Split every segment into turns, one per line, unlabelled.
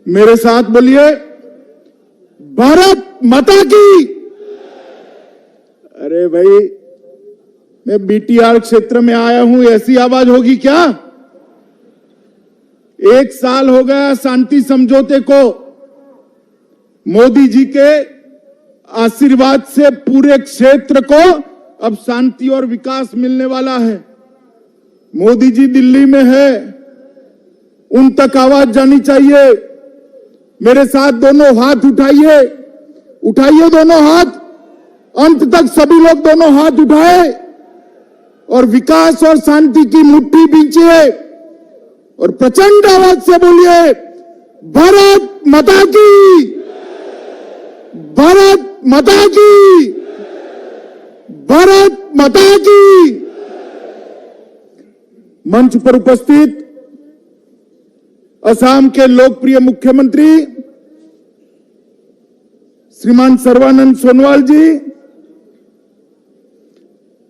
मेरे साथ बोलिए, भारत माता की। अरे भाई, मैं बीटीआर क्षेत्र में आया हूं, ऐसी आवाज होगी क्या? 1 साल हो गया शांति समझौते को। मोदी जी के आशीर्वाद से पूरे क्षेत्र को अब शांति और विकास मिलने वाला है। मोदी जी दिल्ली में है, उन तक आवाज जानी चाहिए। मेरे साथ दोनों हाथ उठाइए, उठाइए दोनों हाथ, अंत तक सभी लोग दोनों हाथ उठाए और विकास और शांति की मुट्ठी बींचिए और प्रचंड आवाज से बोलिए, भारत माता की, भारत माता की, भारत माता की। मंच पर उपस्थित असम के लोकप्रिय मुख्यमंत्री श्रीमान सर्बानंद सोनोवाल जी,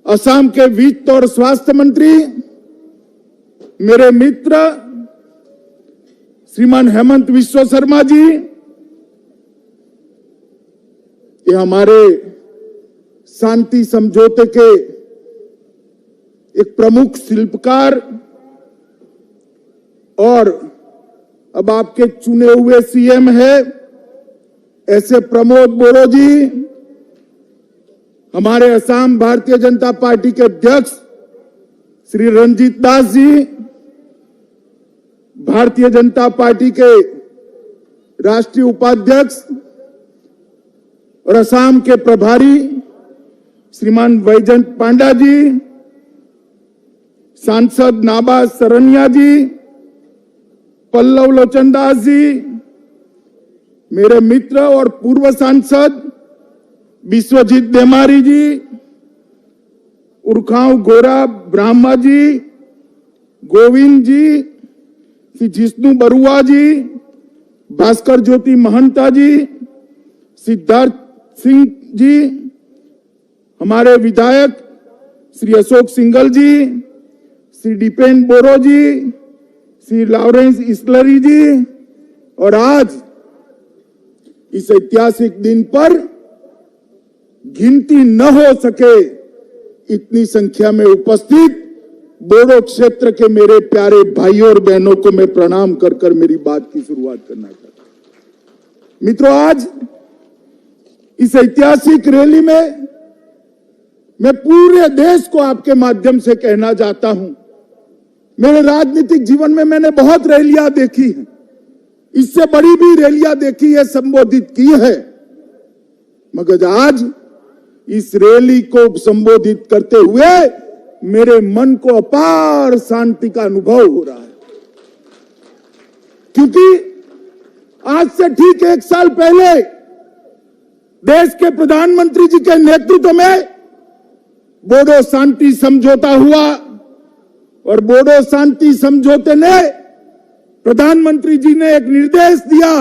असम के वित्त और स्वास्थ्य मंत्री मेरे मित्र श्रीमान हेमंत बिस्वा शर्मा जी, ये हमारे शांति समझौते के एक प्रमुख शिल्पकार और अब आपके चुने हुए सीएम है ऐसे प्रमोद बोरो जी, हमारे असम भारतीय जनता पार्टी के अध्यक्ष श्री रंजीत दास जी, भारतीय जनता पार्टी के राष्ट्रीय उपाध्यक्ष और असम के प्रभारी श्रीमान वैजंत पांडा जी, सांसद नाबा सरनिया जी, पल्लव लोचन दास जी, मेरे मित्र और पूर्व सांसद विश्वजीत देमारी जी, उर्खाव गोरा ब्राह्मा जी, गोविंद जी, श्री जिष्णु बरुआ जी, भास्कर ज्योति महंता जी, सिद्धार्थ सिंह जी, हमारे विधायक श्री अशोक सिंघल जी, श्री दीपेन बोरो जी, श्री लॉरेंस इसलरी जी, और आज इस ऐतिहासिक दिन पर गिनती न हो सके इतनी संख्या में उपस्थित बोडो क्षेत्र के मेरे प्यारे भाइयों और बहनों को मैं प्रणाम कर कर मेरी बात की शुरुआत करना चाहता हूं। मित्रों, आज इस ऐतिहासिक रैली में मैं पूरे देश को आपके माध्यम से कहना चाहता हूं, मेरे राजनीतिक जीवन में मैंने बहुत रैलियां देखी हैं, इससे बड़ी भी रैलियां देखी है, संबोधित की है, मगर आज इस रैली को संबोधित करते हुए मेरे मन को अपार शांति का अनुभव हो रहा है, क्योंकि आज से ठीक 1 साल पहले देश के प्रधानमंत्री जी के नेतृत्व में बोडो शांति समझौता हुआ और बोडो शांति समझौते ने प्रधानमंत्री जी ने एक निर्देश दिया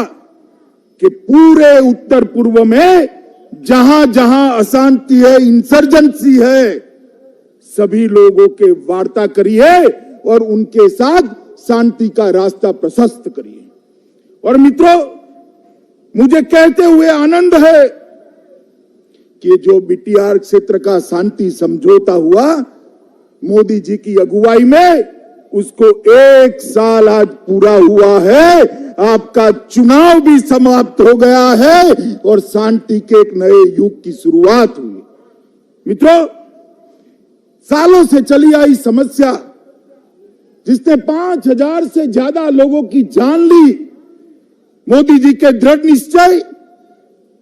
कि पूरे उत्तर पूर्व में जहां जहां अशांति है, इंसर्जेंसी है, सभी लोगों के वार्ता करिए और उनके साथ शांति का रास्ता प्रशस्त करिए। और मित्रों, मुझे कहते हुए आनंद है कि जो बीटीआर क्षेत्र का शांति समझौता हुआ मोदी जी की अगुवाई में, उसको 1 साल आज पूरा हुआ है। आपका चुनाव भी समाप्त हो गया है और शांति के एक नए युग की शुरुआत हुई। मित्रों, सालों से चली आई समस्या जिसने 5000 से ज्यादा लोगों की जान ली, मोदी जी के दृढ़ निश्चय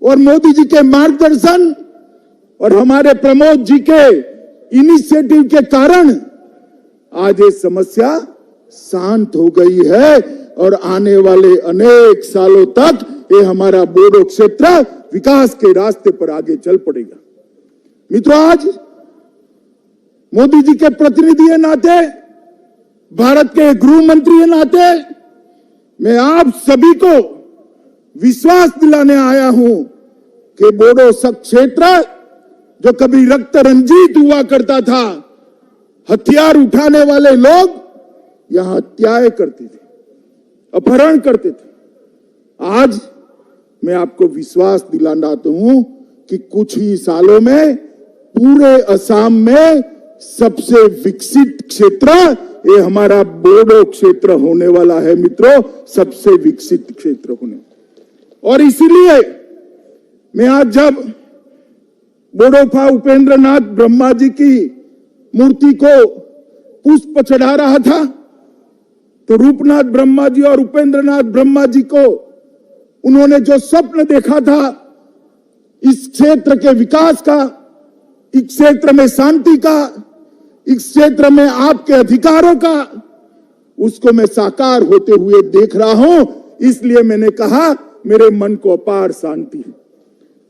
और मोदी जी के मार्गदर्शन और हमारे प्रमोद जी के इनिशिएटिव के कारण आज ये समस्या शांत हो गई है और आने वाले अनेक सालों तक ये हमारा बोडो क्षेत्र विकास के रास्ते पर आगे चल पड़ेगा। मित्रों, आज मोदी जी के प्रतिनिधि के नाते, भारत के गृह मंत्री के नाते मैं आप सभी को विश्वास दिलाने आया हूं कि बोडो क्षेत्र जो कभी रक्त रंजित हुआ करता था, हथियार उठाने वाले लोग यहां हत्याएं करते थे, अपहरण करते थे, आज मैं आपको विश्वास दिलाना चाहता हूं कि कुछ ही सालों में पूरे असम में सबसे विकसित क्षेत्र ये हमारा बोडो क्षेत्र होने वाला है मित्रों, सबसे विकसित क्षेत्र होने। और इसीलिए मैं आज जब बोडोफा उपेंद्र नाथ ब्रह्मा जी की मूर्ति को पुष्प चढ़ा रहा था तो रूपनाथ ब्रह्मा जी और उपेंद्र नाथ ब्रह्मा जी को उन्होंने जो स्वप्न देखा था इस क्षेत्र के विकास का, इस क्षेत्र में शांति का, इस क्षेत्र में आपके अधिकारों का, उसको मैं साकार होते हुए देख रहा हूं। इसलिए मैंने कहा मेरे मन को अपार शांति है।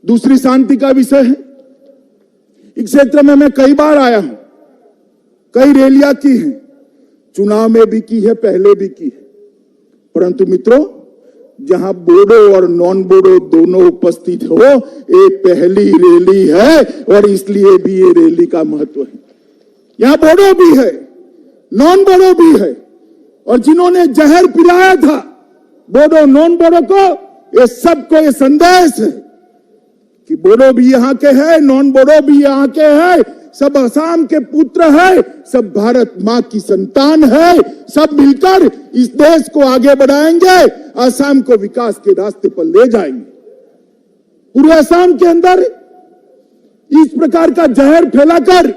दूसरी शांति का विषय है, इस क्षेत्र में मैं कई बार आया हूं, कई रैलियां की हैं, चुनाव में भी की है, पहले भी की है, परंतु मित्रों जहां बोडो और नॉन बोडो दोनों उपस्थित हो, ये पहली रैली है और इसलिए भी ये रैली का महत्व है। यहां बोडो भी है, नॉन बोडो भी है, और जिन्होंने जहर पिलाया था बोडो नॉन बोडो को, ये सबको ये संदेश है कि बोडो भी यहां के हैं, नॉन बोडो भी यहां के हैं, सब असम के पुत्र है, सब भारत मां की संतान है, सब मिलकर इस देश को आगे बढ़ाएंगे, असम को विकास के रास्ते पर ले जाएंगे। पूरे असम के अंदर इस प्रकार का जहर फैलाकर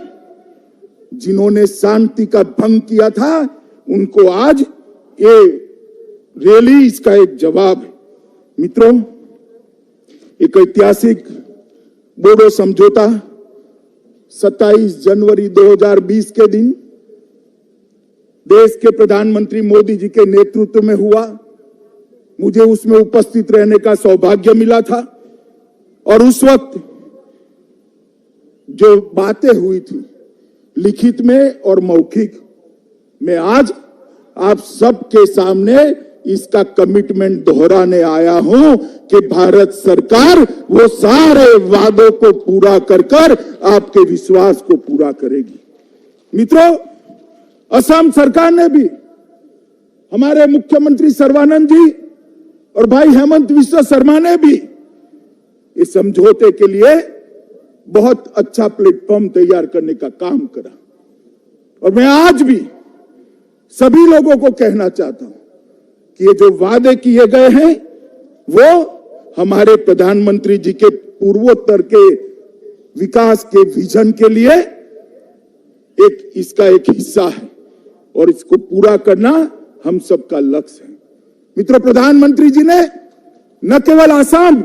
जिन्होंने शांति का भंग किया था उनको आज ये रैली इसका एक जवाब है। मित्रों, एक ऐतिहासिक बोडो समझौता 27 जनवरी 2020 के दिन देश के प्रधानमंत्री मोदी जी के नेतृत्व में हुआ। मुझे उसमें उपस्थित रहने का सौभाग्य मिला था और उस वक्त जो बातें हुई थी लिखित में और मौखिक, मैं आज आप सबके सामने इसका कमिटमेंट दोहराने आया हूं कि भारत सरकार वो सारे वादों को पूरा कर आपके विश्वास को पूरा करेगी। मित्रों, असम सरकार ने भी, हमारे मुख्यमंत्री सर्बानंद जी और भाई हेमंत विश्व शर्मा ने भी इस समझौते के लिए बहुत अच्छा प्लेटफॉर्म तैयार करने का काम करा। और मैं आज भी सभी लोगों को कहना चाहता हूं कि ये जो वादे किए गए हैं वो हमारे प्रधानमंत्री जी के पूर्वोत्तर के विकास के विजन के लिए इसका एक हिस्सा है और इसको पूरा करना हम सबका लक्ष्य है। मित्रों, प्रधानमंत्री जी ने न केवल असम,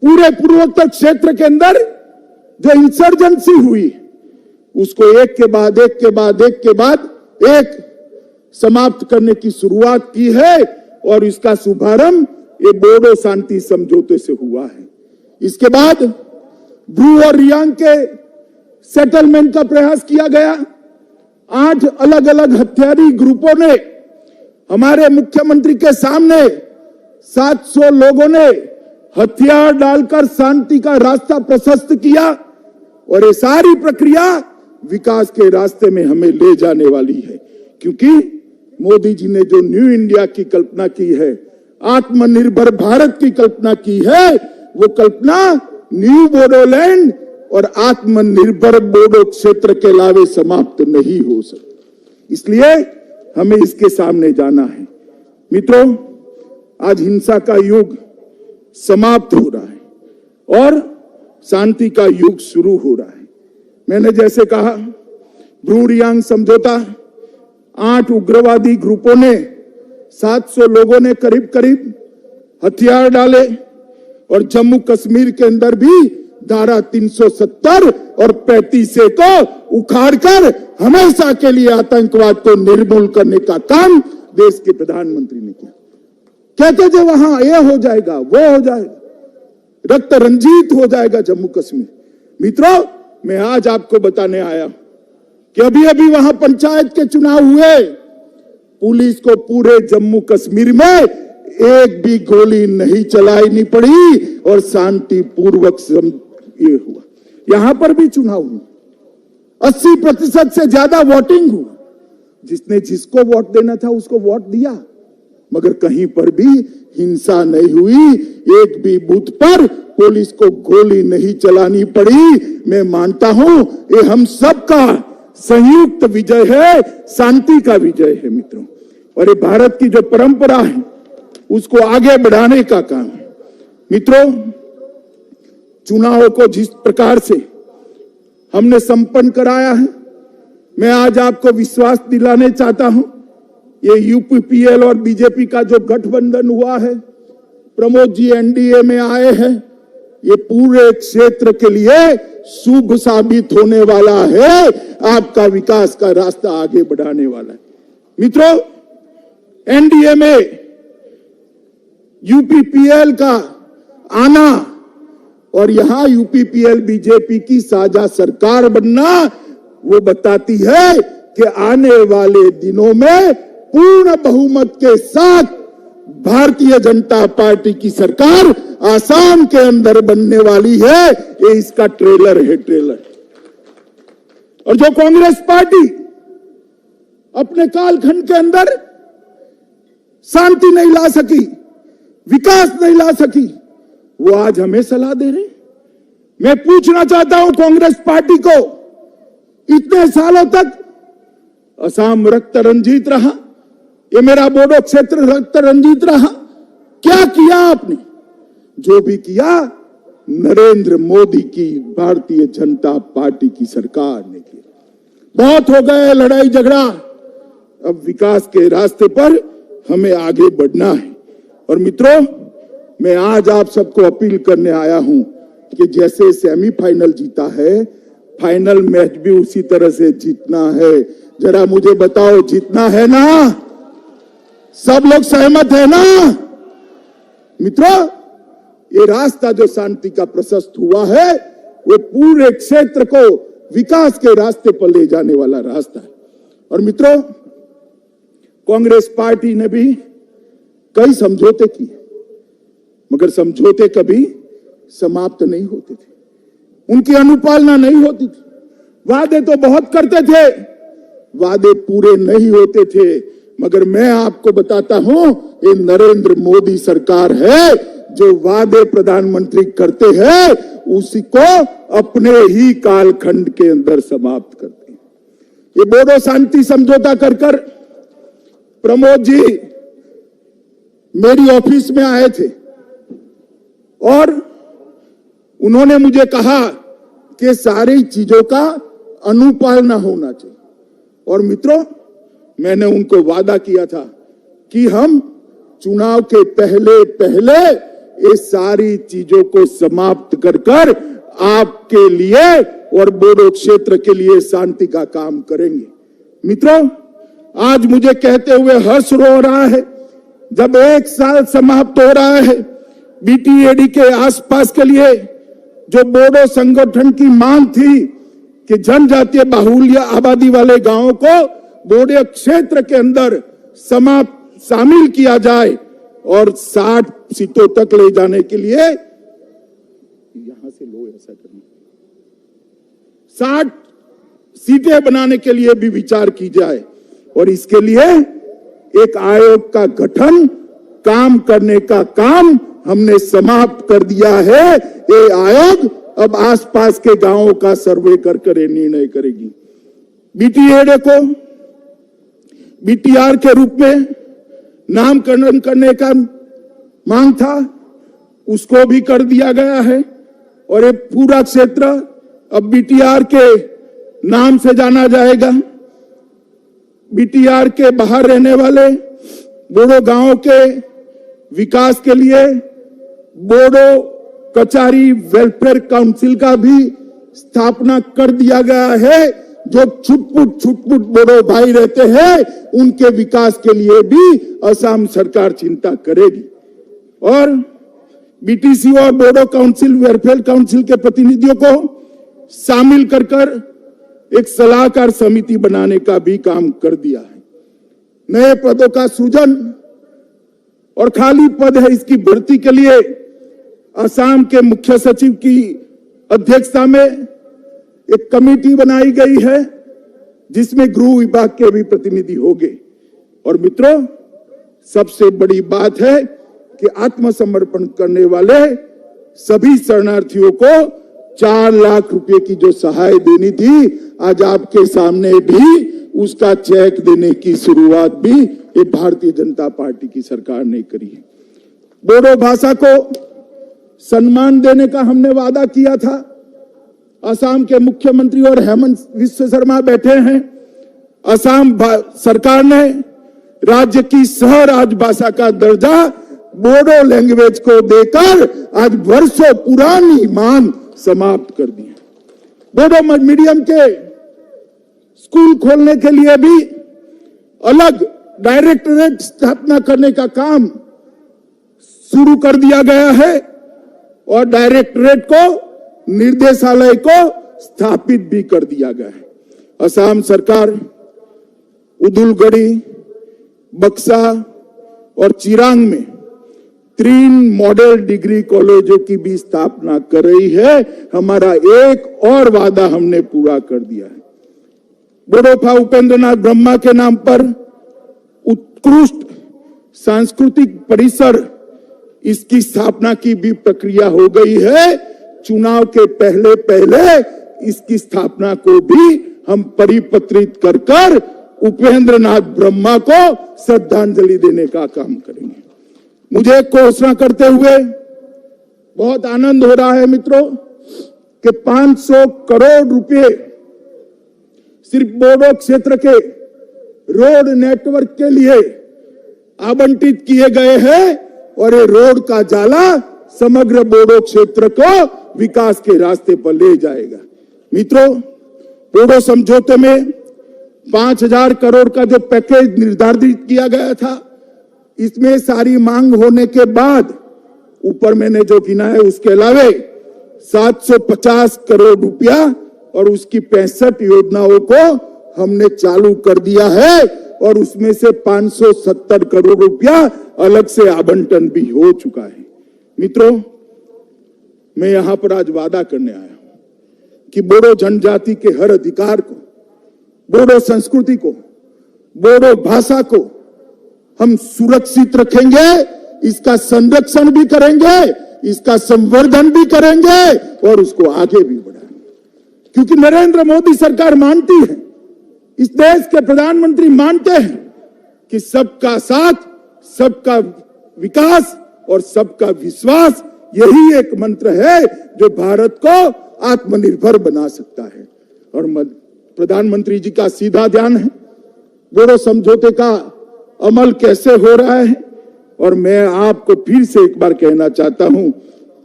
पूरे पूर्वोत्तर क्षेत्र के अंदर जो इंसर्जेंसी हुई उसको एक के बाद एक समाप्त करने की शुरुआत की है और इसका शुभारंभ ये बोडो शांति समझौते से हुआ है। इसके बाद ब्रू और रियांग के सेटलमेंट का प्रयास किया गया। 8 अलग अलग हथियारी ग्रुपों ने हमारे मुख्यमंत्री के सामने 700 लोगों ने हथियार डालकर शांति का रास्ता प्रशस्त किया और ये सारी प्रक्रिया विकास के रास्ते में हमें ले जाने वाली है, क्योंकि मोदी जी ने जो न्यू इंडिया की कल्पना की है, आत्मनिर्भर भारत की कल्पना की है, वो कल्पना न्यू बोडोलैंड और आत्मनिर्भर बोडो क्षेत्र के अलावे समाप्त नहीं हो सकती। इसलिए हमें इसके सामने जाना है। मित्रों, आज हिंसा का युग समाप्त हो रहा है और शांति का युग शुरू हो रहा है। मैंने जैसे कहा, ब्रू रियांग समझौता, 8 उग्रवादी ग्रुपों ने 700 लोगों ने करीब करीब हथियार डाले और जम्मू कश्मीर के अंदर भी धारा 370 और 35A को उखाड़कर हमेशा के लिए आतंकवाद को निर्मूल करने का काम देश के प्रधानमंत्री ने किया। कहते थे वहां ये हो जाएगा, वो हो जाएगा, रक्त रंजित हो जाएगा जम्मू कश्मीर। मित्रों, मैं आज आपको बताने आया कि अभी अभी वहां पंचायत के चुनाव हुए, पुलिस को पूरे जम्मू कश्मीर में एक भी गोली नहीं चलानी पड़ी और शांतिपूर्वक ये हुआ। यहां पर भी चुनाव हुआ, 80% से ज्यादा वोटिंग हुआ। जिसने जिसको वोट देना था उसको वोट दिया, मगर कहीं पर भी हिंसा नहीं हुई, एक भी बूथ पर पुलिस को गोली नहीं चलानी पड़ी। मैं मानता हूं ये हम सबका संयुक्त विजय है, शांति का विजय है मित्रों। और ये भारत की जो परंपरा है उसको आगे बढ़ाने का काम है। मित्रों, चुनाव को जिस प्रकार से हमने संपन्न कराया है, मैं आज आपको विश्वास दिलाने चाहता हूं, ये यूपीपीएल और बीजेपी का जो गठबंधन हुआ है, प्रमोद जी एनडीए में आए हैं, ये पूरे क्षेत्र के लिए शुभ साबित होने वाला है, आपका विकास का रास्ता आगे बढ़ाने वाला है। मित्रों, एनडीए में यूपीपीएल का आना और यहां यूपीपीएल बीजेपी की साझा सरकार बनना, वो बताती है कि आने वाले दिनों में पूर्ण बहुमत के साथ भारतीय जनता पार्टी की सरकार आसाम के अंदर बनने वाली है। ये इसका ट्रेलर है, ट्रेलर। और जो कांग्रेस पार्टी अपने कालखंड के अंदर शांति नहीं ला सकी, विकास नहीं ला सकी, वो आज हमें सलाह दे रहे। मैं पूछना चाहता हूं कांग्रेस पार्टी को, इतने सालों तक असम रक्त रंजित रहा, ये मेरा बोडो क्षेत्र रक्त रंजित रहा, क्या किया आपने? जो भी किया नरेंद्र मोदी की भारतीय जनता पार्टी की सरकार ने किया। बहुत हो गए लड़ाई झगड़ा, अब विकास के रास्ते पर हमें आगे बढ़ना है। और मित्रों, मैं आज आप सबको अपील करने आया हूं कि जैसे सेमीफाइनल जीता है, फाइनल मैच भी उसी तरह से जीतना है। जरा मुझे बताओ, जीतना है ना? सब लोग सहमत है ना? मित्रों, ये रास्ता जो शांति का प्रशस्त हुआ है, वो पूरे क्षेत्र को विकास के रास्ते पर ले जाने वाला रास्ता है। और मित्रों, कांग्रेस पार्टी ने भी कई समझौते किए, मगर समझौते कभी समाप्त नहीं होते थे, उनकी अनुपालना नहीं होती थी। वादे तो बहुत करते थे, वादे पूरे नहीं होते थे। मगर मैं आपको बताता हूं, ये नरेंद्र मोदी सरकार है, जो वादे प्रधानमंत्री करते हैं उसी को अपने ही कालखंड के अंदर समाप्त करते हैं। ये बोडो शांति समझौता कर प्रमोद जी मेरी ऑफिस में आए थे और उन्होंने मुझे कहा कि सारी चीजों का अनुपालना होना चाहिए। और मित्रों, मैंने उनको वादा किया था कि हम चुनाव के पहले ये सारी चीजों को समाप्त कर आपके लिए और बोडो क्षेत्र के लिए शांति का काम करेंगे। मित्रों, आज मुझे कहते हुए हर्ष हो रहा है, जब एक साल समाप्त हो रहा है, बीटीएडी के आसपास के लिए जो बोडो संगठन की मांग थी कि जनजातीय बाहुल्य आबादी वाले गांवों को बोडो क्षेत्र के अंदर शामिल किया जाए और 60 सीटों तक ले जाने के लिए, यहां से लो ऐसा करना, 60 सीटें बनाने के लिए भी विचार की जाए। और इसके लिए एक आयोग का गठन, काम करने का काम हमने समाप्त कर दिया है। ये आयोग अब आसपास के गांवों का सर्वे कर निर्णय करेगी। बीटीएडी को बीटीआर के रूप में नामकरण करने का मांग था, उसको भी कर दिया गया है और ये पूरा क्षेत्र अब बीटीआर के नाम से जाना जाएगा। बीटीआर के बाहर रहने वाले बोडो गांवों के विकास के लिए बोडो कचारी वेलफेयर काउंसिल का भी स्थापना कर दिया गया है। जो छुटपुट बोडो भाई रहते हैं, उनके विकास के लिए भी असम सरकार चिंता करेगी। और बीटीसी और बोडो काउंसिल, वेलफेयर काउंसिल के प्रतिनिधियों को शामिल कर एक सलाहकार समिति बनाने का भी काम कर दिया है। नए पदों का सृजन और खाली पद है, इसकी भर्ती के लिए असम के मुख्य सचिव की अध्यक्षता में एक कमेटी बनाई गई है, जिसमें गृह विभाग के भी प्रतिनिधि होंगे। और मित्रों, सबसे बड़ी बात है कि आत्मसमर्पण करने वाले सभी शरणार्थियों को 4 लाख रुपए की जो सहाय देनी थी, आज आपके सामने भी उसका चेक देने की शुरुआत भी ये भारतीय जनता पार्टी की सरकार ने करी है। बोडो भाषा को सम्मान देने का हमने वादा किया था। असम के मुख्यमंत्री और हेमंत विश्व शर्मा बैठे हैं। असम सरकार ने राज्य की सह राजभाषा का दर्जा बोडो लैंग्वेज को देकर आज वर्षों पुरानी मांग समाप्त कर दी है। बोडो मीडियम के स्कूल खोलने के लिए भी अलग डायरेक्टरेट स्थापना करने का काम शुरू कर दिया गया है और डायरेक्टरेट को निर्देशालय को स्थापित भी कर दिया गया है। असम सरकार उदुलगड़ी, बक्सा और चिरांग में 3 मॉडल डिग्री कॉलेजों की भी स्थापना कर रही है। हमारा एक और वादा हमने पूरा कर दिया है। बोडोफा उपेंद्रनाथ ब्रह्मा के नाम पर उत्कृष्ट सांस्कृतिक परिसर, इसकी स्थापना की भी प्रक्रिया हो गई है। चुनाव के पहले पहले इसकी स्थापना को भी हम परिपत्रित कर उपेंद्रनाथ ब्रह्मा को श्रद्धांजलि देने का काम करेंगे। मुझे घोषणा करते हुए बहुत आनंद हो रहा है मित्रों कि 500 करोड़ रुपए सिर्फ बोडो क्षेत्र के रोड नेटवर्क के लिए आवंटित किए गए हैं और ये रोड का जाला समग्र बोडो क्षेत्र को विकास के रास्ते पर ले जाएगा। मित्रों, बोडो समझौते में 5,000 करोड़ का जो पैकेज निर्धारित किया गया था, इसमें सारी मांग होने के बाद ऊपर मैंने जो गिना है उसके अलावे 750 करोड़ रुपया और उसकी 65 योजनाओं को हमने चालू कर दिया है और उसमें से 570 करोड़ रुपया अलग से आवंटन भी हो चुका है। मित्रों, मैं यहां पर आज वादा करने आया हूं कि बोडो जनजाति के हर अधिकार को, बोडो संस्कृति को, बोडो भाषा को हम सुरक्षित रखेंगे, इसका संरक्षण भी करेंगे, इसका संवर्धन भी करेंगे और उसको आगे भी बढ़ाएंगे। क्योंकि नरेंद्र मोदी सरकार मानती है, इस देश के प्रधानमंत्री मानते हैं कि सबका साथ, सबका विकास और सबका विश्वास, यही एक मंत्र है जो भारत को आत्मनिर्भर बना सकता है। और प्रधानमंत्री जी का सीधा ध्यान है बोडो समझौते का अमल कैसे हो रहा है। और मैं आपको फिर से एक बार कहना चाहता हूं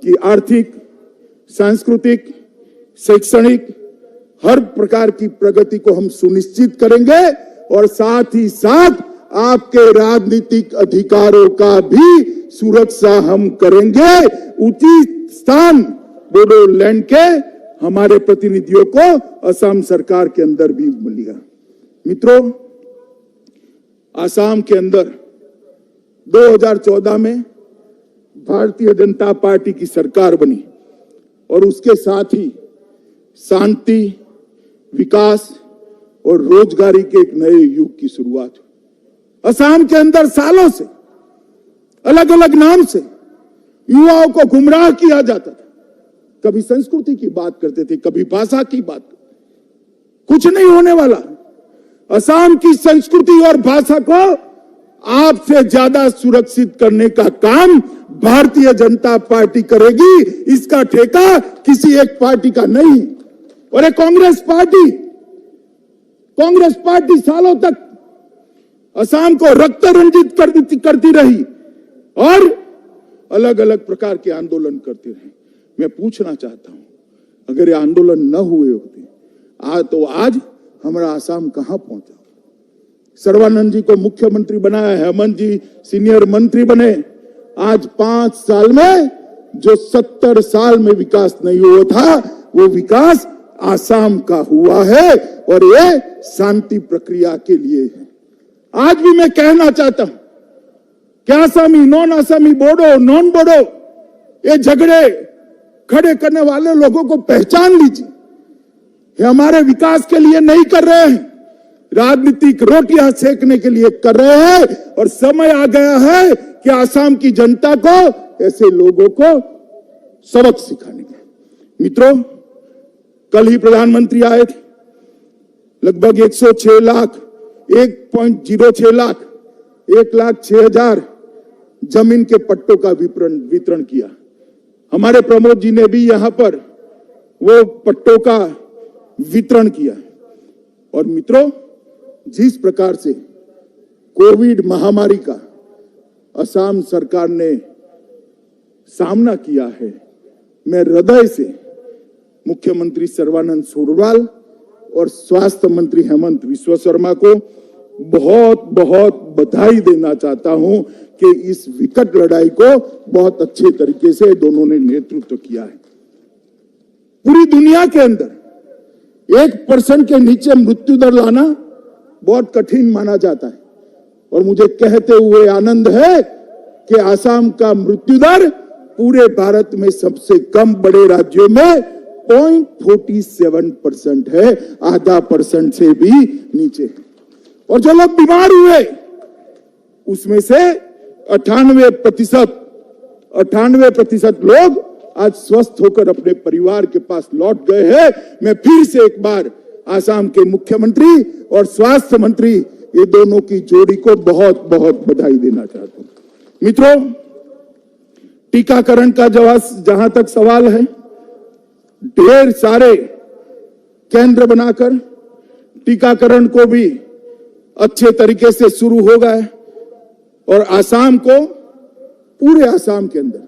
कि आर्थिक, सांस्कृतिक, शैक्षणिक हर प्रकार की प्रगति को हम सुनिश्चित करेंगे और साथ ही साथ आपके राजनीतिक अधिकारों का भी सुरक्षा हम करेंगे। उचित स्थान बोडोलैंड के हमारे प्रतिनिधियों को असम सरकार के अंदर भी मिलेगा। मित्रों, असम के अंदर 2014 में भारतीय जनता पार्टी की सरकार बनी और उसके साथ ही शांति, विकास और रोजगारी के एक नए युग की शुरुआत हुई। असम के अंदर सालों से अलग अलग नाम से युवाओं को गुमराह किया जाता था। कभी संस्कृति की बात करते थे, कभी भाषा की बात। कुछ नहीं होने वाला। असम की संस्कृति और भाषा को आपसे ज्यादा सुरक्षित करने का काम भारतीय जनता पार्टी करेगी। इसका ठेका किसी एक पार्टी का नहीं। और ये कांग्रेस पार्टी सालों तक असम को रक्त रंजित करती रही और अलग अलग प्रकार के आंदोलन करते रहे। मैं पूछना चाहता हूं, अगर ये आंदोलन न हुए होते तो आज हमारा असम कहां पहुंचा। सर्बानंद जी को मुख्यमंत्री बनाया, हेमंत जी सीनियर मंत्री बने। आज 5 साल में जो 70 साल में विकास नहीं हुआ था, वो विकास असम का हुआ है और ये शांति प्रक्रिया के लिए है। आज भी मैं कहना चाहता हूं कि असमी, नॉन असमी, बोडो, नॉन बोडो, ये झगड़े खड़े करने वाले लोगों को पहचान लीजिए। ये हमारे विकास के लिए नहीं कर रहे हैं, राजनीतिक रोटियां सेकने के लिए कर रहे हैं। और समय आ गया है कि आसाम की जनता को, ऐसे लोगों को सबक सिखाने का। मित्रों, कल ही प्रधानमंत्री आए थे। लगभग 106 लाख, 1.06 लाख, 1,06,000 जमीन के पट्टों का वितरण किया। हमारे प्रमोद जी ने भी यहां पर वो पट्टों का वितरण किया। और मित्रों, जिस प्रकार से कोविड महामारी का असम सरकार ने सामना किया है, मैं हृदय से मुख्यमंत्री सर्बानंद सोनोवाल और स्वास्थ्य मंत्री हेमंत विश्व शर्मा को बहुत बहुत बधाई देना चाहता हूं कि इस विकट लड़ाई को बहुत अच्छे तरीके से दोनों ने नेतृत्व किया है। पूरी दुनिया के अंदर 1% के नीचे मृत्यु दर लाना बहुत कठिन माना जाता है, और मुझे कहते हुए आनंद है कि आसाम का मृत्यु दर पूरे भारत में सबसे कम बड़े राज्यों में 0.47% है, आधा % से भी नीचे है। और जो लोग बीमार हुए उसमें से 98% लोग आज स्वस्थ होकर अपने परिवार के पास लौट गए हैं। मैं फिर से एक बार आसाम के मुख्यमंत्री और स्वास्थ्य मंत्री, ये दोनों की जोड़ी को बहुत बहुत बधाई देना चाहता हूं। मित्रों, टीकाकरण का जहां तक सवाल है, ढेर सारे केंद्र बनाकर टीकाकरण को भी अच्छे तरीके से शुरू हो गए। और आसाम को, पूरे आसाम के अंदर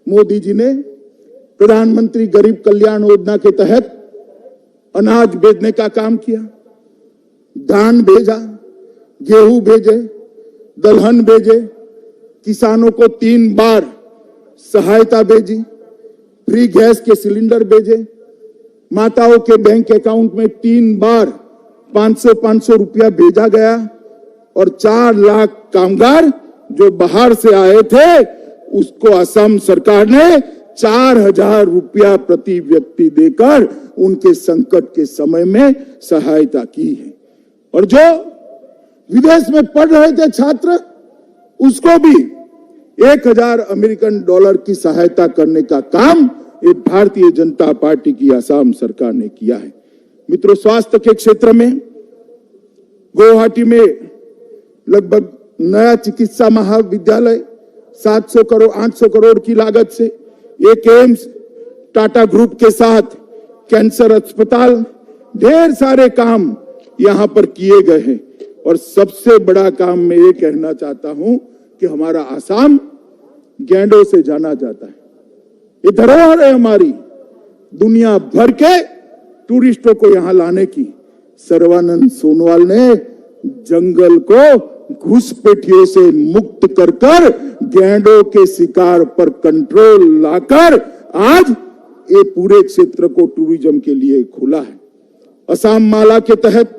मोदी जी ने प्रधानमंत्री गरीब कल्याण योजना के तहत अनाज भेजने का काम किया। धान भेजा, गेहूं भेजे, दलहन भेजे, किसानों को 3 बार सहायता भेजी, फ्री गैस के सिलेंडर भेजे, माताओं के बैंक अकाउंट में 3 बार 500 रुपया भेजा गया। और 4 लाख कामगार जो बाहर से आए थे, उसको असम सरकार ने 4,000 रुपया प्रति व्यक्ति देकर उनके संकट के समय में सहायता की है। और जो विदेश में पढ़ रहे थे छात्र, उसको भी 1,000 अमेरिकन डॉलर की सहायता करने का काम ये भारतीय जनता पार्टी की असम सरकार ने किया है। मित्रों, स्वास्थ्य के क्षेत्र में गुवाहाटी में लगभग नया चिकित्सा महाविद्यालय 800 करोड़ की लागत से, एक एम्स, टाटा ग्रुप के साथ कैंसर अस्पताल, ढेर सारे काम यहां पर किए गए हैं। और सबसे बड़ा काम मैं ये कहना चाहता हूं कि हमारा आसाम गैंडों से जाना जाता है। ये धरोहर है हमारी, दुनिया भर के टूरिस्टों को यहां लाने की। सर्बानंद सोनोवाल ने जंगल को घुसपैठियों से मुक्त कर गैंडों के शिकार पर कंट्रोल लाकर आज ये पूरे क्षेत्र को टूरिज्म के लिए खोला है। असम माला के तहत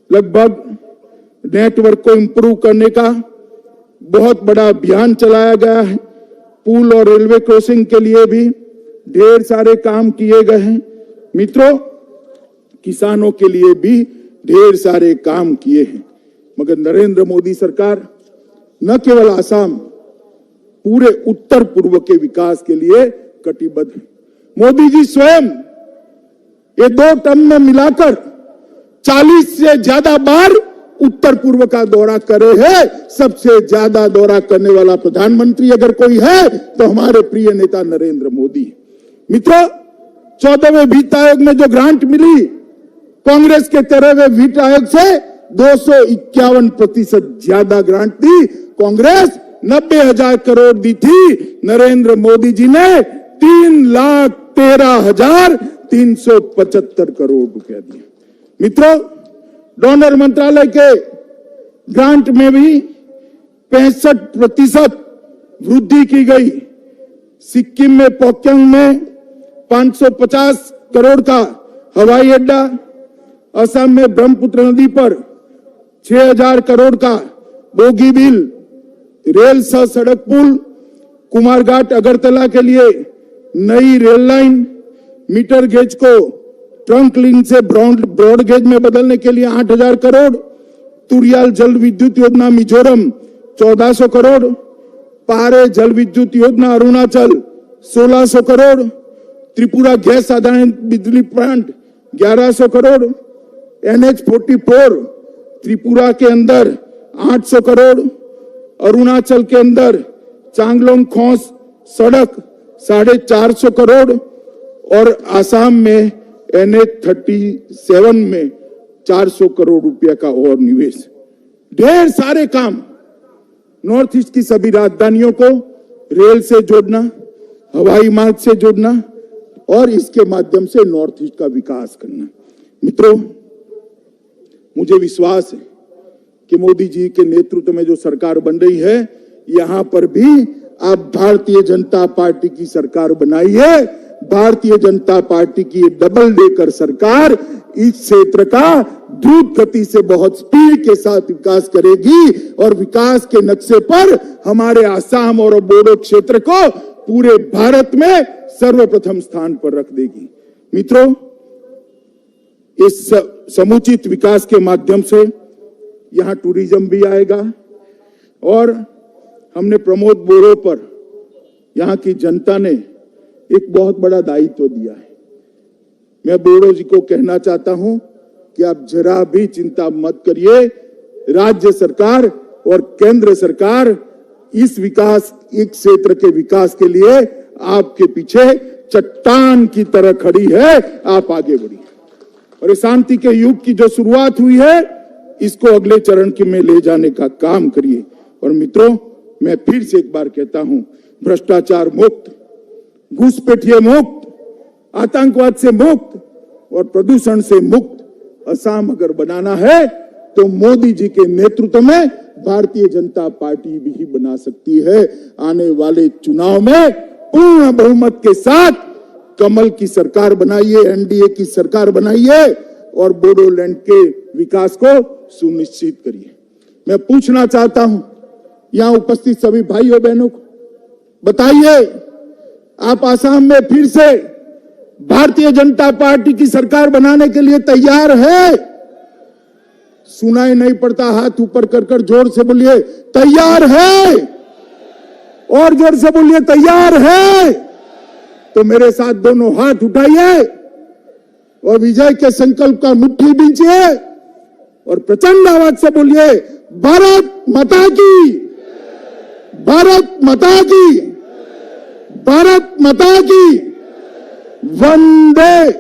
लगभग नेटवर्क को इंप्रूव करने का बहुत बड़ा अभियान चलाया गया है। पुल और रेलवे क्रॉसिंग के लिए भी ढेर सारे काम किए गए हैं। मित्रों, किसानों के लिए भी ढेर सारे काम किए हैं। मगर नरेंद्र मोदी सरकार न केवल आसाम, पूरे उत्तर पूर्व के विकास के लिए कटिबद्ध है। मोदी जी स्वयं ये 2 टर्म में मिलाकर 40 से ज्यादा बार उत्तर पूर्व का दौरा करे हैं। सबसे ज्यादा दौरा करने वाला प्रधानमंत्री अगर कोई है तो हमारे प्रिय नेता नरेंद्र मोदी। मित्रों, 14वें वित्त आयोग में जो ग्रांट मिली, कांग्रेस के 13वें वित्त आयोग से 251% ज्यादा ग्रांट दी। कांग्रेस 90,000 करोड़ दी थी, नरेंद्र मोदी जी ने 3,13,375 करोड़ रुपया दिए। मित्रों, डोनर मंत्रालय के ग्रांट में भी 65% वृद्धि की गई। सिक्किम में पोक्यांग में 550 करोड़ का हवाई अड्डा, असम में ब्रह्मपुत्र नदी पर 6,000 करोड़ का बोगीबील रेल सह सड़क पुल, कुमारघाट अगरतला के लिए नई रेल लाइन, मीटर गेज को ट्रंक लाइन से ब्रॉड गेज में बदलने के लिए 8,000 करोड़, तुरियाल जल विद्युत योजना मिजोरम 1,400 करोड़, पारे जल विद्युत योजना अरुणाचल 1600 करोड़, त्रिपुरा गैस आधारित बिजली प्लांट 1100 करोड़, NH44 त्रिपुरा के अंदर 800 करोड़, अरुणाचल के अंदर चांगलोंग खोस सड़क 450 करोड़ और आसाम में NH37 में 400 करोड़ रुपया का और निवेश। ढेर सारे काम। नॉर्थ ईस्ट की सभी राजधानियों को रेल से जोड़ना, हवाई मार्ग से जोड़ना और इसके माध्यम से नॉर्थ ईस्ट का विकास करना। मित्रों, मुझे विश्वास है कि मोदी जी के नेतृत्व में जो सरकार बन रही है, यहां पर भी आप भारतीय जनता पार्टी की सरकार बनाई है। भारतीय जनता पार्टी की डबल डेकर सरकार इस क्षेत्र का द्रुत गति से बहुत स्पीड के साथ विकास करेगी और विकास के नक्शे पर हमारे आसाम और बोडो क्षेत्र को पूरे भारत में सर्वप्रथम स्थान पर रख देगी। मित्रों, इस समुचित विकास के माध्यम से यहां टूरिज्म भी आएगा और हमने प्रमोद बोरो पर यहां की जनता ने एक बहुत बड़ा दायित्व दिया है। मैं बोरो जी को कहना चाहता हूं कि आप जरा भी चिंता मत करिए। राज्य सरकार और केंद्र सरकार इस क्षेत्र के विकास के लिए आपके पीछे चट्टान की तरह खड़ी है। आप आगे बढ़िए और शांति के युग की जो शुरुआत हुई है, इसको अगले चरण में ले जाने का काम करिए। और मित्रों, मैं फिर से एक बार कहता हूं, भ्रष्टाचार मुक्त, घुसपैठिए मुक्त, आतंकवाद से मुक्त और प्रदूषण से मुक्त असम अगर बनाना है तो मोदी जी के नेतृत्व में भारतीय जनता पार्टी भी बना सकती है। आने वाले चुनाव में पूर्ण बहुमत के साथ कमल की सरकार बनाइए, एनडीए की सरकार बनाइए और बोडोलैंड के विकास को सुनिश्चित करिए। मैं पूछना चाहता हूं यहां उपस्थित सभी भाइयों बहनों को, बताइए, आप आसाम में फिर से भारतीय जनता पार्टी की सरकार बनाने के लिए तैयार है? सुनाई नहीं पड़ता, हाथ ऊपर कर जोर से बोलिए, तैयार है? और जोर से बोलिए, तैयार है? तो मेरे साथ दोनों हाथ उठाइए और विजय के संकल्प का मुट्ठी बींचिए और प्रचंड आवाज से बोलिए, भारत माता की, भारत माता की, भारत माता की, वंदे